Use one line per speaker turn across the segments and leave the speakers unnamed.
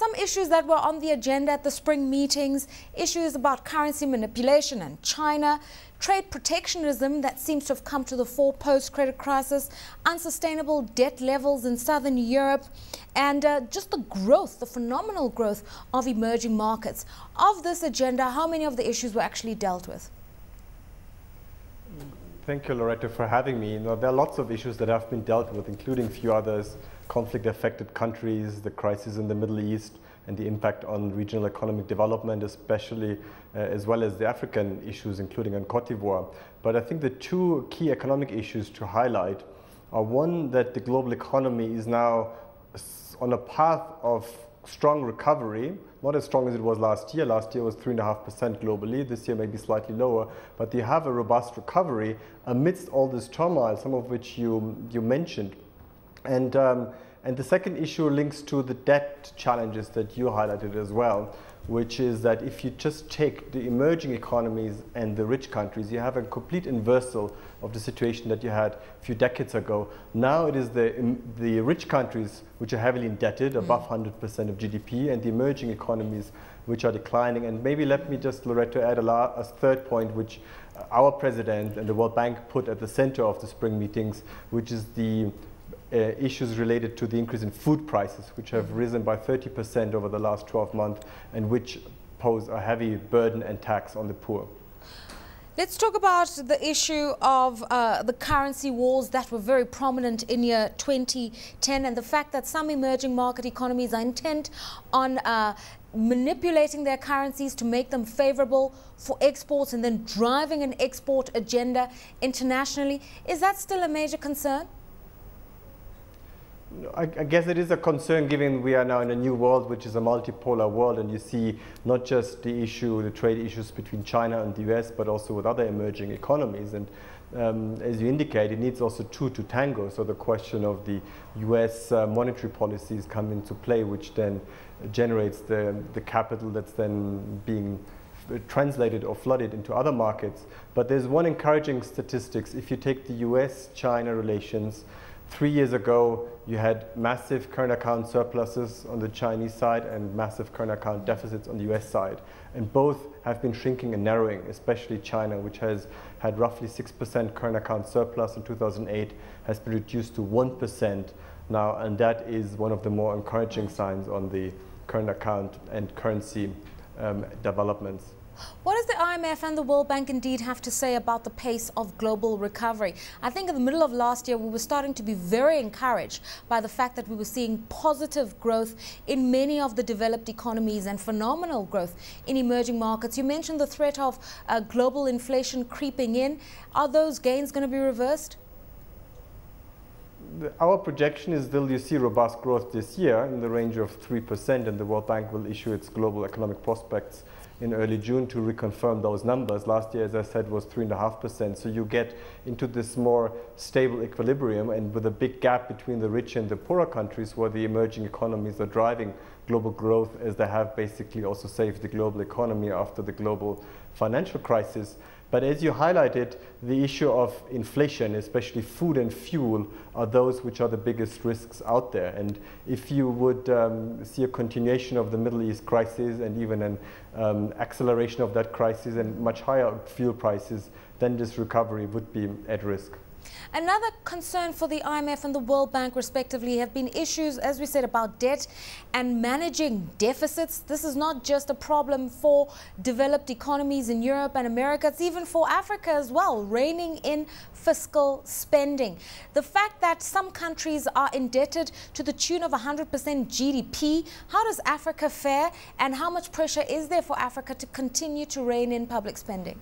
some issues that were on the agenda at the spring meetings, issues about currency manipulation and China, trade protectionism that seems to have come to the fore post-credit crisis, unsustainable debt levels in southern Europe, and just the growth, the phenomenal growth of emerging markets. Of this agenda, how many of the issues were actually dealt with?
Thank you, Loretta, for having me. There are lots of issues that have been dealt with, including a few others: conflict-affected countries, the crisis in the Middle East, and the impact on regional economic development, especially as well as the African issues, including on Cote d'Ivoire. But I think the two key economic issues to highlight are, one, that the global economy is now on a path of strong recovery, not as strong as it was last year. Last year was 3.5% globally. This year may be slightly lower, but they have a robust recovery amidst all this turmoil, some of which you mentioned. And the second issue links to the debt challenges that you highlighted as well, which is that if you just take the emerging economies and the rich countries, you have a complete inversal of the situation that you had a few decades ago. Now it is the rich countries which are heavily indebted, above 100% of GDP, and the emerging economies which are declining. And maybe let me just, Loretta, add a third point, which our president and the World Bank put at the center of the spring meetings, which is the issues related to the increase in food prices, which have risen by 30% over the last 12 months, and which pose a heavy burden and tax on the poor.
Let's talk about the issue of the currency wars that were very prominent in year 2010, and the fact that some emerging market economies are intent on manipulating their currencies to make them favorable for exports and then driving an export agenda internationally. Is that still a major concern?
I guess it is a concern, given we are now in a new world, which is a multipolar world, and you see not just the trade issues between China and the US, but also with other emerging economies. And as you indicate, it needs also two to tango. So the question of the US monetary policies come into play, which then generates the capital that's then being translated or flooded into other markets. But there's one encouraging statistics. If you take the US-China relations, 3 years ago, you had massive current account surpluses on the Chinese side and massive current account deficits on the US side. And both have been shrinking and narrowing, especially China, which has had roughly 6% current account surplus in 2008, has been reduced to 1% now. And that is one of the more encouraging signs on the current account and currency developments.
What does the IMF and the World Bank indeed have to say about the pace of global recovery? I think in the middle of last year, we were starting to be very encouraged by the fact that we were seeing positive growth in many of the developed economies and phenomenal growth in emerging markets. You mentioned the threat of global inflation creeping in. Are those gains going to be reversed?
Our projection is still you see robust growth this year in the range of 3%, and the World Bank will issue its global economic prospects in early June to reconfirm those numbers. Last year, as I said, was 3.5%. So you get into this more stable equilibrium, and with a big gap between the rich and the poorer countries, where the emerging economies are driving global growth, as they have basically also saved the global economy after the global financial crisis. But as you highlighted, the issue of inflation, especially food and fuel, are those which are the biggest risks out there. And if you would see a continuation of the Middle East crisis and even an acceleration of that crisis and much higher fuel prices, then this recovery would be at risk.
Another concern for the IMF and the World Bank, respectively, have been issues, as we said, about debt and managing deficits. This is not just a problem for developed economies in Europe and America, it's even for Africa as well, reining in fiscal spending. The fact that some countries are indebted to the tune of 100% GDP, how does Africa fare, and how much pressure is there for Africa to continue to rein in public spending?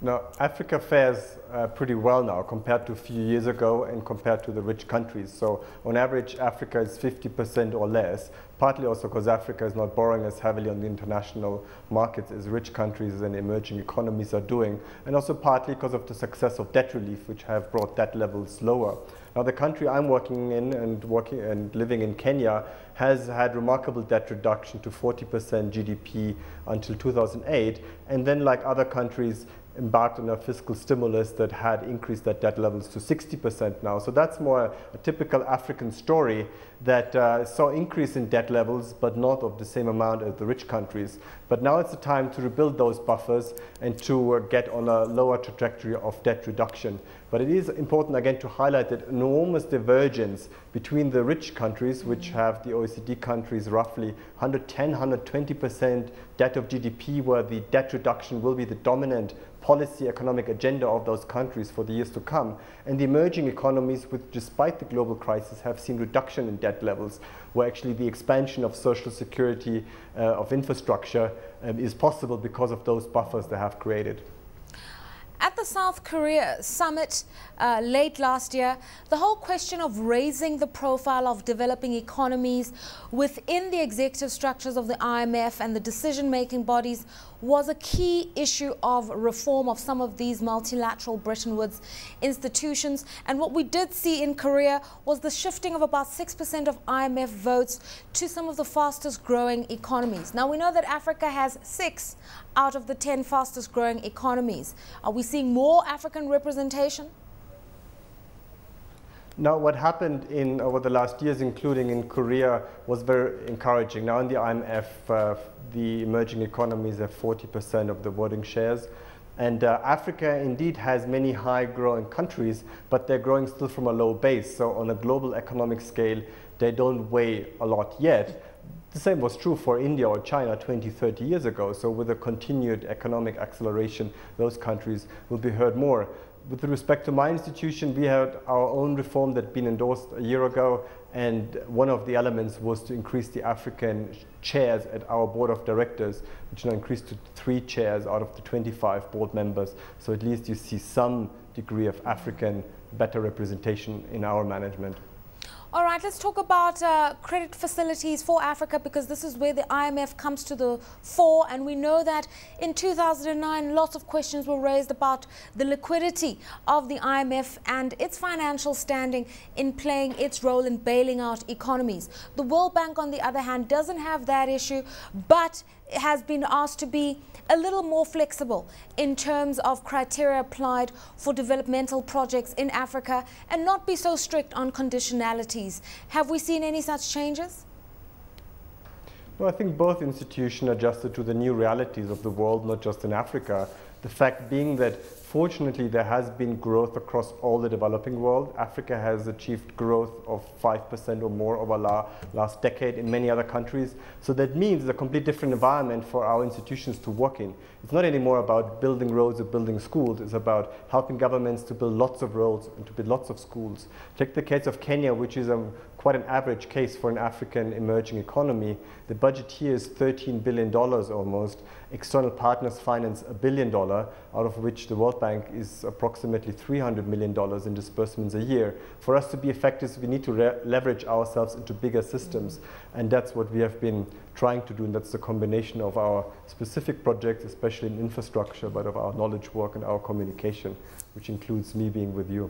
Now, Africa fares pretty well now compared to a few years ago and compared to the rich countries. So on average, Africa is 50% or less, partly also because Africa is not borrowing as heavily on the international markets as rich countries and emerging economies are doing, and also partly because of the success of debt relief, which have brought debt levels lower. Now, the country I'm working in and living in, Kenya, has had remarkable debt reduction to 40% GDP until 2008, and then, like other countries, embarked on a fiscal stimulus that had increased that debt levels to 60% now. So that's more a typical African story that saw increase in debt levels, but not of the same amount as the rich countries. But now it's the time to rebuild those buffers and to get on a lower trajectory of debt reduction. But it is important again to highlight that enormous divergence between the rich countries, which have the OECD countries roughly 110, 120% debt of GDP, where the debt reduction will be the dominant policy economic agenda of those countries for the years to come, and the emerging economies, which despite the global crisis have seen reduction in debt levels, where actually the expansion of social security, of infrastructure is possible because of those buffers they have created.
At the South Korea summit late last year, the whole question of raising the profile of developing economies within the executive structures of the IMF and the decision-making bodies was a key issue of reform of some of these multilateral Bretton Woods institutions. And what we did see in Korea was the shifting of about 6% of IMF votes to some of the fastest growing economies. Now we know that Africa has 6 out of the 10 fastest growing economies. Are we seeing more African representation?
Now, what happened over the last years, including in Korea, was very encouraging. Now, in the IMF, the emerging economies have 40% of the voting shares. And Africa indeed has many high-growing countries, but they're growing still from a low base. So on a global economic scale, they don't weigh a lot yet. The same was true for India or China 20, 30 years ago. So with a continued economic acceleration, those countries will be heard more. With respect to my institution, we had our own reform that had been endorsed a year ago, and one of the elements was to increase the African chairs at our board of directors, which now increased to 3 chairs out of the 25 board members. So at least you see some degree of African better representation in our management.
All right, let's talk about credit facilities for Africa, because this is where the IMF comes to the fore. And we know that in 2009, lots of questions were raised about the liquidity of the IMF and its financial standing in playing its role in bailing out economies. The World Bank, on the other hand, doesn't have that issue, but has been asked to be a little more flexible in terms of criteria applied for developmental projects in Africa and not be so strict on conditionalities. Have we seen any such changes?
Well, I think both institutions adjusted to the new realities of the world, not just in Africa. The fact being that fortunately there has been growth across all the developing world. Africa has achieved growth of 5% or more over last decade in many other countries. So that means a completely different environment for our institutions to work in. It's not anymore about building roads or building schools. It's about helping governments to build lots of roads and to build lots of schools. Take the case of Kenya, which is quite an average case for an African emerging economy. The budget here is $13 billion almost. External partners finance $1 billion, out of which the World Bank is approximately $300 million in disbursements a year. For us to be effective, we need to leverage ourselves into bigger systems. And that's what we have been trying to do. And that's the combination of our specific projects, especially in infrastructure, but of our knowledge work and our communication, which includes me being with you.